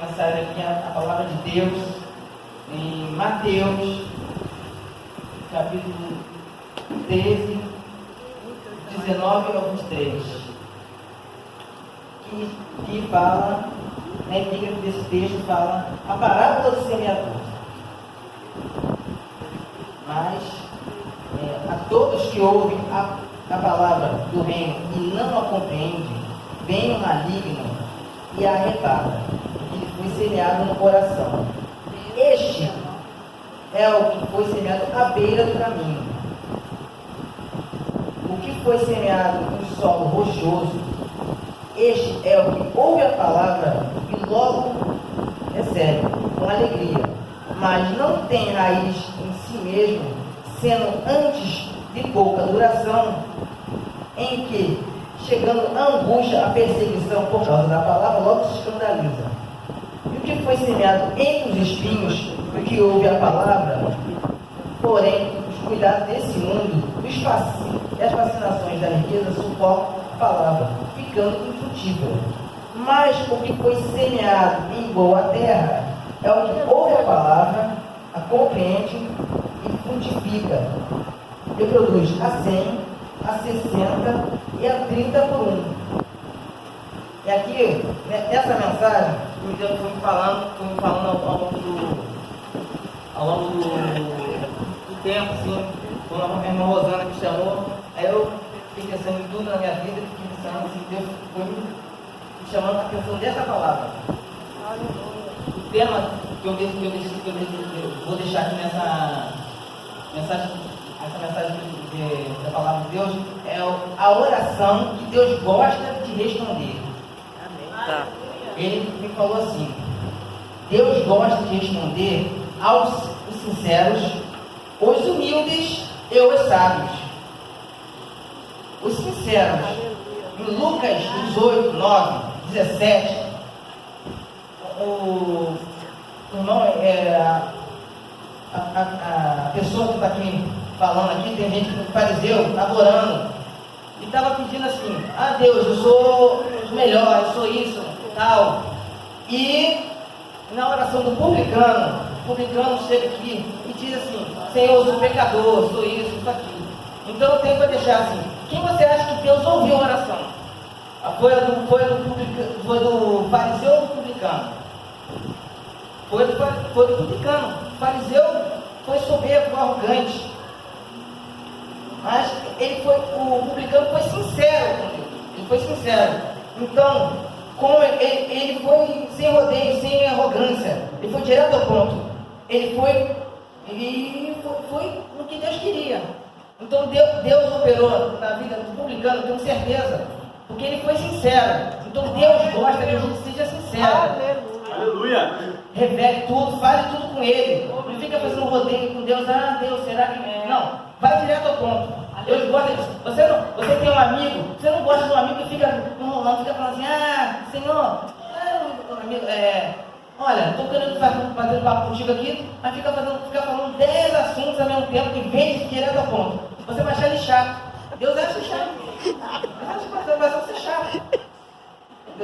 Mensagem aqui, a palavra de Deus, em Mateus, capítulo 13, 19 ao 23, que fala, na epígrafe desse texto, fala a parábola do semeador. Mas, a todos que ouvem a palavra do reino e não a compreendem, vem o maligno e a arrebata, foi semeado no coração. Este é o que foi semeado à beira do caminho. O que foi semeado em solo rochoso, este é o que ouve a palavra e logo recebe com alegria, mas não tem raiz em si mesmo, sendo antes de pouca duração, em que, chegando a angústia, a perseguição por causa da palavra, logo se escandaliza. E o que foi semeado entre os espinhos, o que ouve a palavra, porém, os cuidados desse mundo, e as fascinações da riqueza sufocam a palavra, ficando infrutífera. Mas o que foi semeado em boa terra é o que ouve a palavra, a compreende e frutifica, e produz a 100, a 60 e a 30 por 1. E aqui, nessa mensagem, Deus foi me falando ao longo do tempo, assim, quando a minha irmã Rosana me chamou, aí eu fiquei pensando em tudo na minha vida, fiquei pensando assim, Deus foi me chamando a atenção dessa palavra. O tema que eu vou deixar aqui nessa mensagem da palavra de Deus é a oração que Deus gosta de responder. Tá. Ele me falou assim: Deus gosta de responder aos sinceros, os humildes e os sábios. Os sinceros, em Lucas 18, 9, 17, o irmão, a pessoa que está aqui falando aqui, tem gente que fariseu, adorando, e estava pedindo assim: ah, Deus, eu sou o melhor, eu sou isso, tal. E na oração do publicano, o publicano chega aqui e diz assim: Senhor, eu sou pecador, sou isso, aquilo. Então eu tenho para deixar assim: quem você acha que Deus ouviu a oração? Foi do fariseu ou do publicano? Foi do publicano. O fariseu foi soberbo, arrogante. Mas o publicano foi sincero com Deus. Ele foi sincero. Então, como ele foi sem rodeio, sem arrogância, ele foi direto ao ponto. Ele foi no que Deus queria. Então Deus operou na vida do publicano, tenho certeza, porque ele foi sincero. Então Deus gosta que a gente seja sincero. Aleluia! Revele tudo, fale tudo com ele. Não fica fazendo rodeio com Deus. Ah, Deus, será que... Não, vai direto ao ponto. Deus gosta disso. Você tem um amigo, você não gosta de um amigo que fica enrolando, fica falando assim: ah, Senhor, amigo, olha, estou querendo fazer papo contigo aqui, mas fica falando 10 assuntos ao mesmo tempo que vem direto ao ponto. Você vai achar ele chato. Deus acha chato. Você vai ser chato.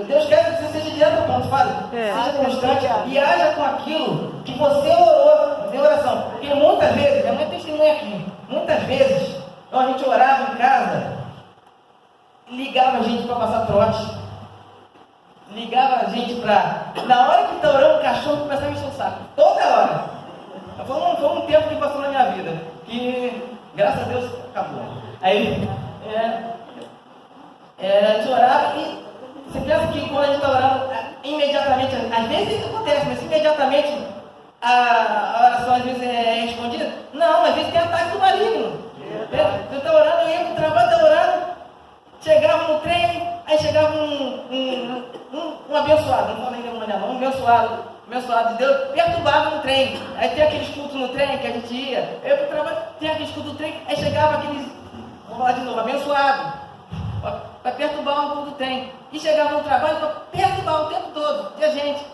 Deus quer que você seja direto ao ponto, seja constante e haja com aquilo que você orou em oração. Porque muitas vezes, é muito testemunho aqui, muitas vezes, então a gente orava em casa, ligava a gente para passar trote, ligava a gente para... Na hora que está orando, o cachorro começava a encher o saco, toda hora. Foi um tempo que passou na minha vida, que, graças a Deus, acabou. Aí, a gente orava e você pensa que quando a gente está orando, imediatamente, às vezes isso acontece, mas imediatamente a oração às vezes é respondida? Não, às vezes tem ataque do maligno. Você está orando, eu ia para o trabalho, está orando, chegava no trem, aí chegava um abençoado, não falei nenhuma maneira, um abençoado de Deus, perturbava no trem. Aí tem aqueles cultos no trem que a gente ia, eu ia para o trabalho, tem aqueles cultos no trem, aí chegava aqueles, vamos falar de novo, abençoado, para perturbar o culto do trem. E chegava no trabalho para perturbar o tempo todo, e a gente.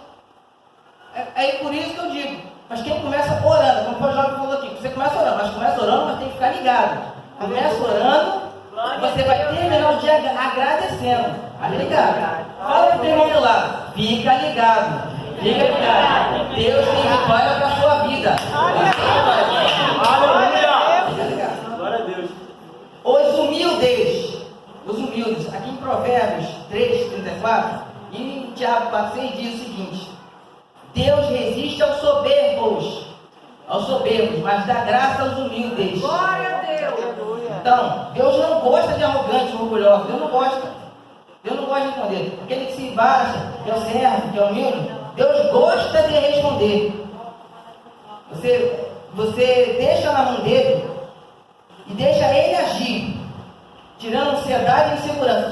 É por isso que eu digo, mas quem começa orando, como o Jovem falou aqui, você começa orando, mas tem que ficar ligado. Começa orando, você vai terminar o dia agradecendo. Fica ligado. Fala para o irmão do lado, fica ligado. Fica ligado. Deus tem vitória para a sua vida. Aleluia! Glória a Deus. Os humildes, aqui em Provérbios 3:34 e em Tiago 4:6 diz o seguinte: Deus resiste aos soberbos, mas dá graça aos humildes. Glória a Deus. Então, Deus não gosta de arrogantes, orgulhosos. Deus não gosta de responder. Aquele que se baixa, que é o servo, que é humilde, Deus gosta de responder. Você deixa na mão dele e deixa ele agir, tirando ansiedade e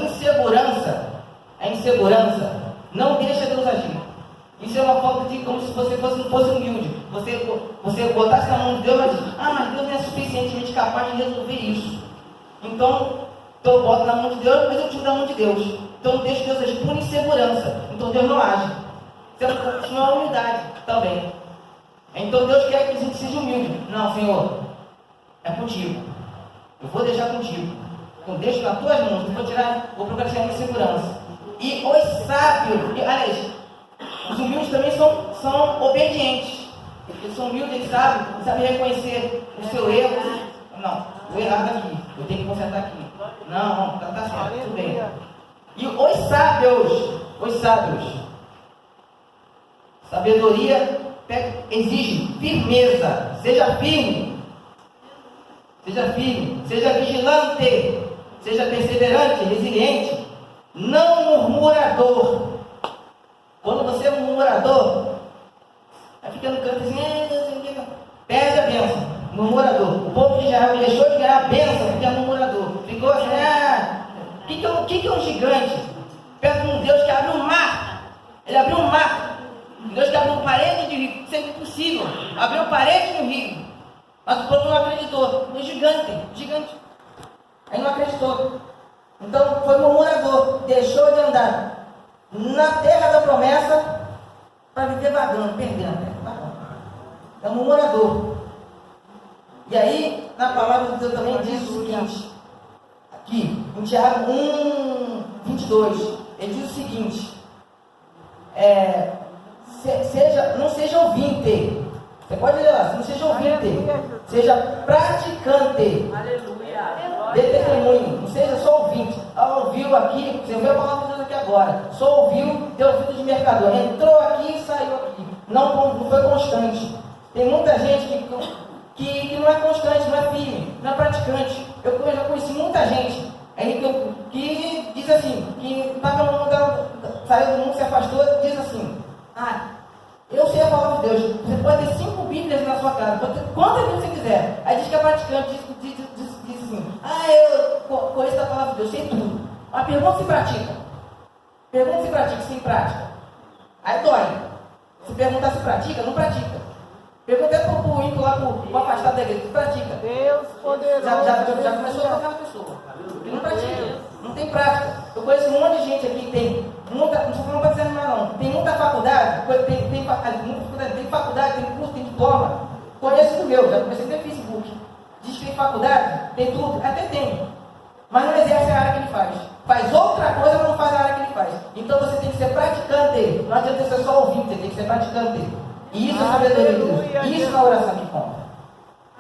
insegurança. A insegurança não deixa Deus agir. Isso é uma falta de, como se você fosse humilde. Você botasse na mão de Deus, mas Deus não é suficientemente capaz de resolver isso. Então, eu boto na mão de Deus, mas eu tiro da mão de Deus. Então, eu deixo Deus agir por insegurança. Então, Deus não age. Isso não é humildade também. Então, Deus quer que a gente seja humilde. Não, Senhor, é contigo. Eu vou deixar contigo. Eu deixo nas tuas mãos. Vou procurar ser uma insegurança. E os sábios, aliás, os humildes também são obedientes. Eles são humildes, eles sabem reconhecer o seu erro. Não, vou errar aqui, eu tenho que consertar aqui. Não, tá certo, tudo bem. E os sábios, sabedoria exige firmeza. Seja firme, seja vigilante, seja perseverante, resiliente, não murmurador. Quando você é um murmurador, vai ficando no canto assim, perde a bênção. Murmurador. O povo de Israel deixou de ganhar a bênção porque é murmurador. Ficou assim, o que é um gigante? Perto de um Deus que abriu um mar. Ele abriu um mar. Deus que abriu parede de rio. Isso é impossível. Abriu parede no rio. Mas o povo não acreditou. Um gigante. Aí não acreditou. Então foi murmurador. Deixou de andar na terra da promessa para viver vagando, perdendo a terra. É um murmurador. E aí, na palavra de Deus também diz o seguinte, aqui, em Tiago 1:22, ele diz o seguinte, não seja ouvinte, você pode ler lá, não seja ouvinte, seja praticante. Aleluia. Dê testemunho, não seja só ouvinte. Ouviu aqui, você ouviu a palavra de Deus aqui agora, só ouviu, deu ouvido de mercador, entrou aqui e saiu aqui, não foi constante. Tem muita gente que não é constante, não é firme, não é praticante. Eu já conheci muita gente que diz assim, que estava no mundo, saiu do mundo, se afastou, diz assim, eu sei a palavra de Deus, você pode ter 5 Bíblias na sua casa, pode ter quantas Bíblias você quiser. Aí diz que é praticante, diz assim, eu conheço a palavra de Deus, sei tudo. Mas pergunta se pratica. Pergunta se pratica, sem prática. Aí dói. Se perguntar se pratica, não pratica. Pergunta até para o ímpio lá, para o afastado da igreja, se pratica. Deus poderoso. Já começou a tocar a pessoa. Que não pratica, não tem prática. Eu conheço um monte de gente aqui que tem muita, não sou falando para desanimar não, tem muita faculdade, tem faculdade, tem curso, tem diploma. Conheço do meu, já comecei a ter Facebook. Diz que tem faculdade, tem tudo, até tem. Mas não exerce a área que ele faz. Faz outra coisa, mas não faz a área que ele faz. Então você tem que ser praticante. Não adianta ser só ouvinte, você tem que ser praticante. E isso é sabedoria de Deus. Isso na oração que conta.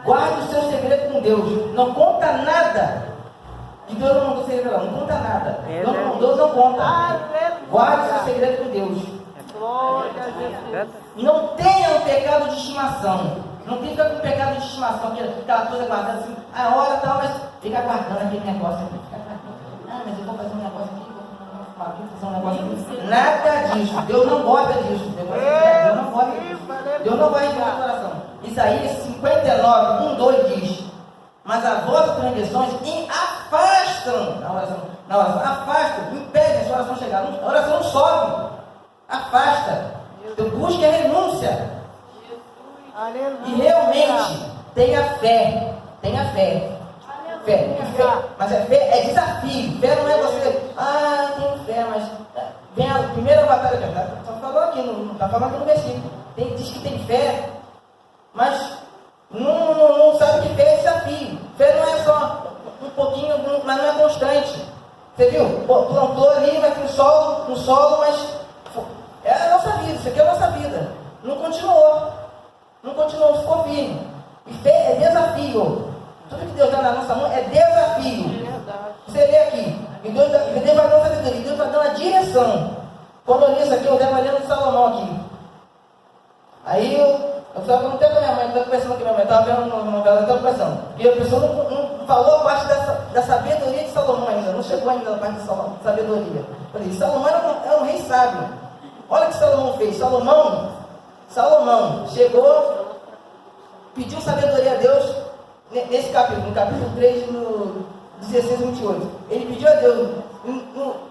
Guarde o seu segredo com Deus. Não conta nada. Que Deus não mandou segredo, não conta nada. Deus não conta. Guarde o seu segredo com Deus. Não tenha um pecado de estimação. Não tem que ficar com pecado de estimação, aquela coisa guardada assim, a hora tal, mas fica guardando aquele negócio aqui. Mas eu vou fazer um negócio aqui, vou fazer um negócio aqui. Nada disso. Deus não gosta disso. Deus não gosta disso. Deus não vai responder a oração. Isaías 59:1-2 diz: mas as vossas transgressões afastam na oração, afastam, impedem a sua oração chegar. A oração não sobe, afasta. Então busca a renúncia. E realmente tenha fé. Fé. Mas a fé é desafio. Fé não é você, tenho fé, mas vem a primeira batalha que só falou aqui, não está falando aqui no versículo. Diz que tem fé, mas não sabe que fé é desafio. Fé não é só um pouquinho, mas não é constante. Você viu? Plantou ali, vai ter um solo, mas é a nossa vida. isso aqui é a nossa vida. Não continuou, ficou firme. E fé é desafio. Tudo que Deus dá na nossa mão é desafio. Você lê aqui, e Deus vai dando sabedoria, Deus vai dando a direção. Quando eu li isso aqui, eu estava lendo de Salomão aqui. Aí eu estava não tenho com a minha mãe, estava conversando com a minha mãe, estava vendo uma novela, estava conversando. E a pessoa não falou a parte da sabedoria de Salomão ainda, não chegou ainda na parte de sabedoria. Eu falei, Salomão era um rei sábio. Olha o que Salomão fez. Salomão chegou, pediu sabedoria a Deus nesse capítulo, no capítulo 3, no 16 e 28. Ele pediu a Deus.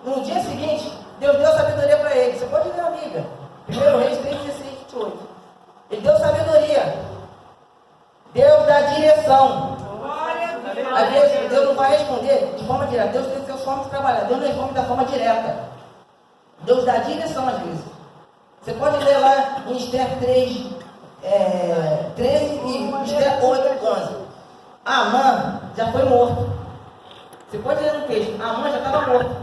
No dia seguinte, Deus deu sabedoria para ele. Você pode ler a Bíblia. 1 Reis 3, 16 e 28. Ele deu sabedoria. Deus dá direção. Às vezes Deus não vai responder de forma direta. Deus tem suas formas de trabalhar. Deus não responde da forma direta. Deus dá direção às vezes. Você pode ler lá em Esther 3, 13 e Esther 8, 11. Amã já foi morto. Você pode ler no texto. Amã já estava morto.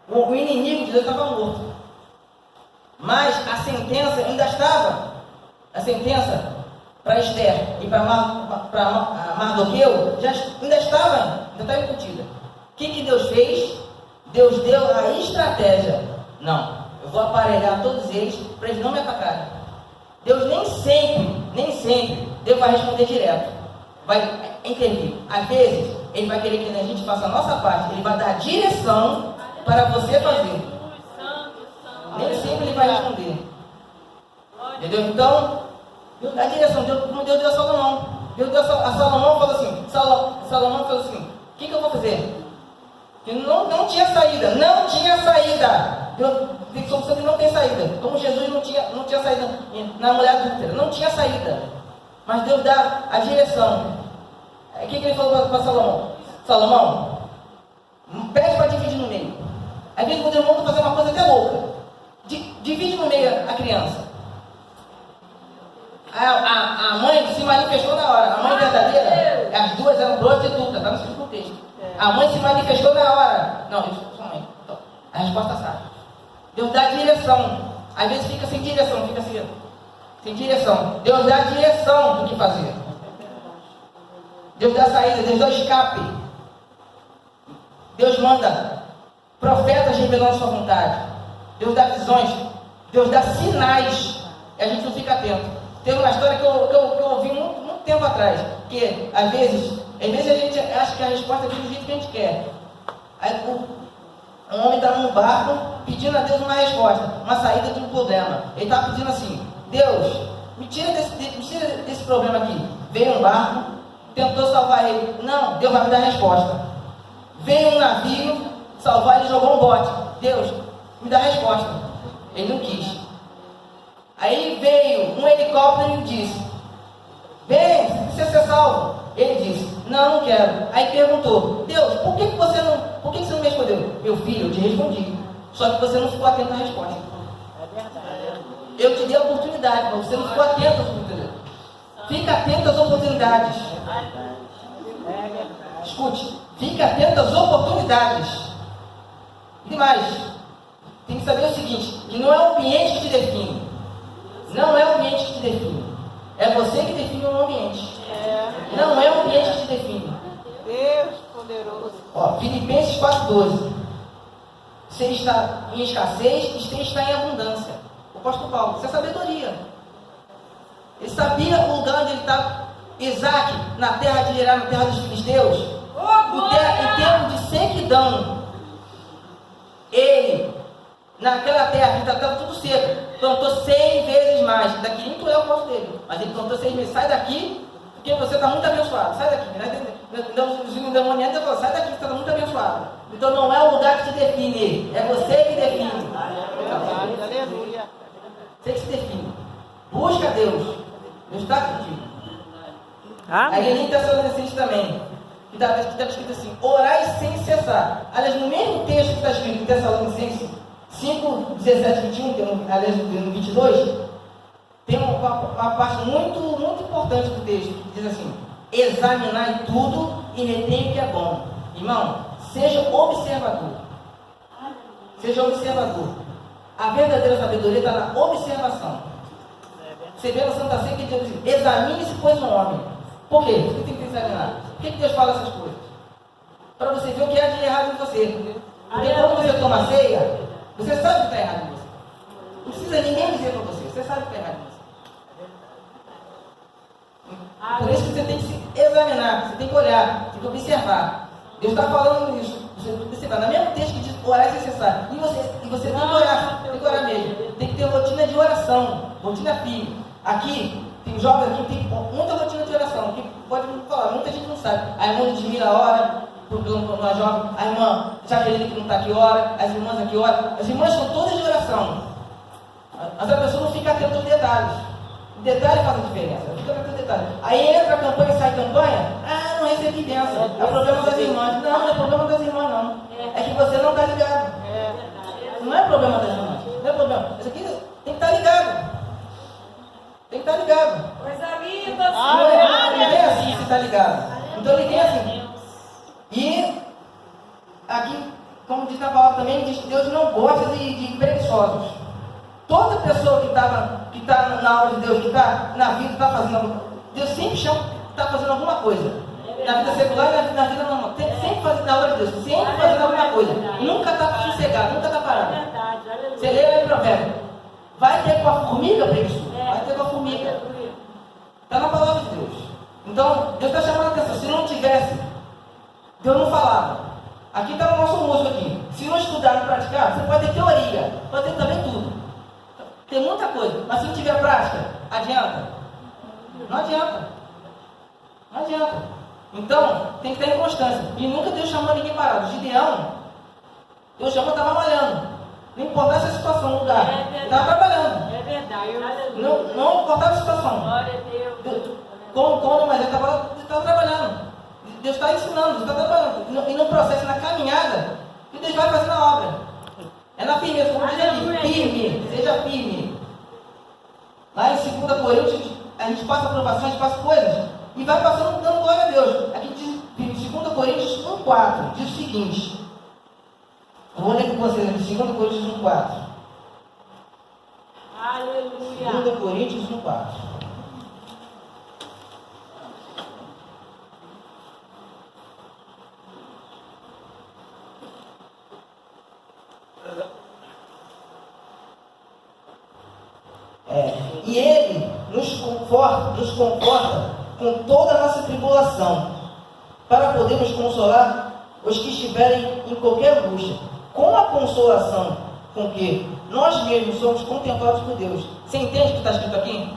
O inimigo de Deus estava morto. Mas a sentença ainda estava. A sentença para Esther e para Mardoqueu ainda estava incutida. O que Deus fez? Deus deu a estratégia. Não, eu vou aparelhar todos eles para eles não me atacarem. Deus nem sempre, Deus vai responder direto. Vai intervir. Às vezes, Ele vai querer que a gente faça a nossa parte. Ele vai dar a direção para você fazer. Nem sempre Ele vai responder. Entendeu? Então, Deus dá a direção. Como Deus deu a Salomão. Deus deu a Salomão e falou assim. Salomão falou assim: o que eu vou fazer? Que não tinha saída. Não tinha saída. Deus fixou que não tem saída. Como Jesus não tinha saída na mulher adúltera. Não tinha saída. Mas Deus dá a direção. O que ele falou para Salomão? Salomão, pede para dividir no meio. Às vezes o irmão fazer uma coisa até louca. Divide no meio a criança. A mãe se manifestou na hora. A mãe verdadeira, as duas eram prostitutas, está no segundo texto. A mãe se manifestou na hora. Não, isso é sua mãe. Então, a resposta sabe. Deus dá direção. Às vezes fica sem direção, fica assim, sem direção. Deus dá direção do que fazer. Deus dá saída, Deus dá escape. Deus manda profetas revelando sua vontade. Deus dá visões. Deus dá sinais. E a gente não fica atento. Teve uma história que eu ouvi muito tempo atrás. Que às vezes a gente acha que a resposta vem do jeito que a gente quer. Aí um homem está num barco pedindo a Deus uma resposta, uma saída de um problema. Ele está pedindo assim: Deus, me tira desse problema aqui. Veio um barco, tentou salvar ele. Não, Deus vai me dar a resposta. Veio um navio salvar ele, jogou um bote. Deus, me dá a resposta. Ele não quis. Aí veio um helicóptero e disse: vem, você ser salvo. Ele disse: não quero. Aí perguntou: Deus, por que você não me respondeu? Meu filho, eu te respondi. Só que você não ficou atento à resposta. É verdade. Eu te dei a oportunidade, mas você não ficou atento às oportunidades. Fica atento às oportunidades. Escute, fica atento às oportunidades. E mais, tem que saber o seguinte: que não é o ambiente que te define. Não é o ambiente que te define. É você que define o ambiente. Não é o ambiente que te define. Deus poderoso. Ó, Filipenses 4,12. Você está em escassez, você está em abundância. O apóstolo Paulo, isso é sabedoria. Ele sabia o lugar onde ele estava. Isaac, na terra de Gerar, na terra dos filisteus. Em termos de sequidão, ele, naquela terra que estava tudo seco, plantou 100 vezes mais. Daqui nem tu é o posto dele, mas ele plantou 6 vezes. Sai daqui, porque você está muito abençoado. Sai daqui. Então os endemoniados falam: sai daqui, você está muito abençoado. Então não é o lugar que te define, é você que define. Aleluia. Você que se define. Busca Deus. Deus está contigo. Amém. Aí em Tessalonicenses também, que estava escrito assim: orai sem cessar. Aliás, no mesmo texto que está escrito em Tessalonicenses 5, 17, 21, aliás, no 22, tem uma parte muito importante do texto, que diz assim: examinai tudo e retém o que é bom. Irmão, seja observador. Seja observador. A verdadeira sabedoria está na observação. Você vê no Santa Ceia que Deus diz: examine-se, pois, um homem. Por quê? Por que tem que examinar? Por que Deus fala essas coisas? Para você ver o que há de errado em você. Porque quando você toma ceia, você sabe o que está errado em você. Não precisa ninguém dizer para você. Você sabe o que está errado em você. Por isso que você tem que se examinar, você tem que olhar, tem que observar. Deus está falando isso. Você tem que observar. No mesmo texto que diz orar é necessário. E você tem que orar mesmo. Tem que ter rotina de oração, rotina firme. Aqui, tem jovens aqui que tem muita rotina de oração. Que pode falar, muita gente não sabe. A irmã Ludmila ora, uma jovem, a irmã Jaqueline que não está aqui ora, as irmãs aqui ora. As irmãs são todas de oração. Mas a pessoa não fica atenta aos detalhes. O detalhe faz a diferença. Fica atento aos detalhes. Aí entra a campanha e sai a campanha. Ah, não recebi bênção. É o problema das irmãs. Não é problema das irmãs, não. É que você não está ligado. Não é problema das irmãs. Não é problema. Isso aqui tem que estar ligado. Tem que estar ligado. Coisa linda, Não é assim se está ligado. Então ele vem assim. E aqui, como diz na palavra também, diz que Deus não gosta de preguiçosos. Toda pessoa que está na aula de Deus, que está na vida, está fazendo alguma coisa, Deus sempre chama que está fazendo alguma coisa. Na vida secular e na vida normal. Sempre fazendo na aula de Deus, sempre fazendo alguma coisa. Nunca está sossegado, nunca está parado. Você lê aí o provérbio. Vai ter com a formiga preguiçoso. Vai ter com a formiga. Está na palavra de Deus. Então, Deus está chamando a atenção. Se não tivesse, Deus não falava. Aqui está o nosso músico aqui. Se não estudar, não praticar, você pode ter teoria, pode ter também tudo. Tem muita coisa, mas se não tiver prática, adianta? Não adianta. Não adianta. Então, tem que ter constância. E nunca Deus chamou ninguém parado. Gideão, Deus chama, estava malhando. Não importasse a situação, o lugar. Estava trabalhando. É verdade. Não importava a situação. Glória a Deus. Como, mas ele estava trabalhando. Deus está ensinando, Deus está trabalhando. E no processo, na caminhada, que Deus vai fazer na obra. É na firmeza, como diz ali, firme, seja firme. Lá em 2 Coríntios, a gente passa aprovação, a gente passa coisas, e vai passando dando glória a Deus. Aqui diz, 2 Coríntios 1,4, diz o seguinte. Eu vou ler com vocês aqui, 2 Coríntios 1,4. Aleluia. 2 Coríntios 1,4. E Ele nos conforta com toda a nossa tribulação, para podermos consolar os que estiverem em qualquer angústia, com a consolação com que nós mesmos somos contemplados por Deus. Você entende o que está escrito aqui?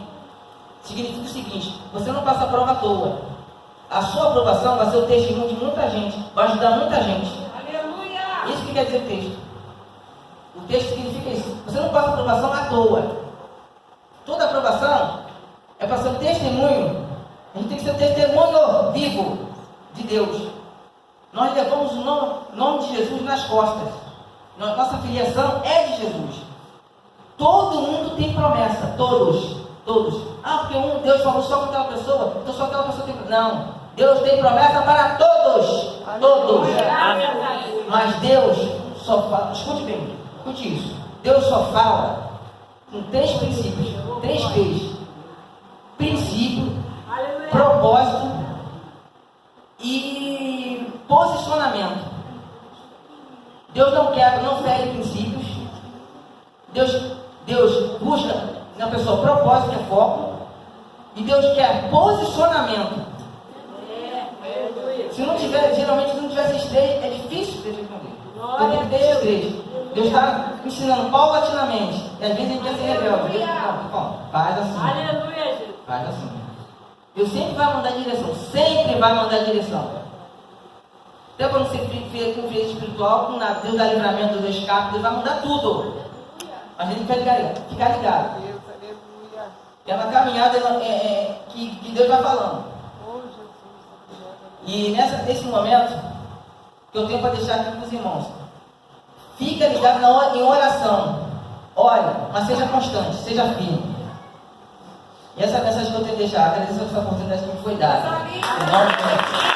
Significa o seguinte: você não passa a prova à toa. A sua aprovação vai ser o testemunho de muita gente, vai ajudar muita gente. Aleluia. Isso que quer dizer o texto. O texto significa isso. Você não passa a aprovação à toa. Toda aprovação é para ser um testemunho. A gente tem que ser um testemunho vivo de Deus. Nós levamos o nome de Jesus nas costas. Nossa filiação é de Jesus. Todo mundo tem promessa. Todos. Ah, porque Deus falou só com aquela pessoa, então só aquela pessoa tem. Não. Deus tem promessa para todos. Todos. Mas Deus só fala. Escute bem. Escute isso. Deus só fala com 3 princípios. 3 P's. Princípio, propósito e posicionamento. Deus não fere princípios. Deus busca na pessoa propósito, que é foco. E Deus quer posicionamento. Se não tiver, geralmente se não tiver esses 3, é difícil Deus responder. Então tem que ter esses 3. Deus está ensinando paulatinamente. E às vezes a gente quer ser rebelde. Deus fala, faz assim. Aleluia, Jesus. Faz assim. Deus sempre vai mandar direção. Sempre vai mandar direção. Até quando você fica com vida espiritual, com Deus dá livramento, Deus escape, Deus vai mudar tudo. Mas a gente ficar ligado. É na caminhada que Deus vai falando. E nesse momento, que eu tenho para deixar aqui para os irmãos. Fica ligado em oração. Olha, mas seja constante, seja firme. E essa mensagem que eu tenho que deixar, agradeço essa oportunidade que me foi dada. Em nome de Deus.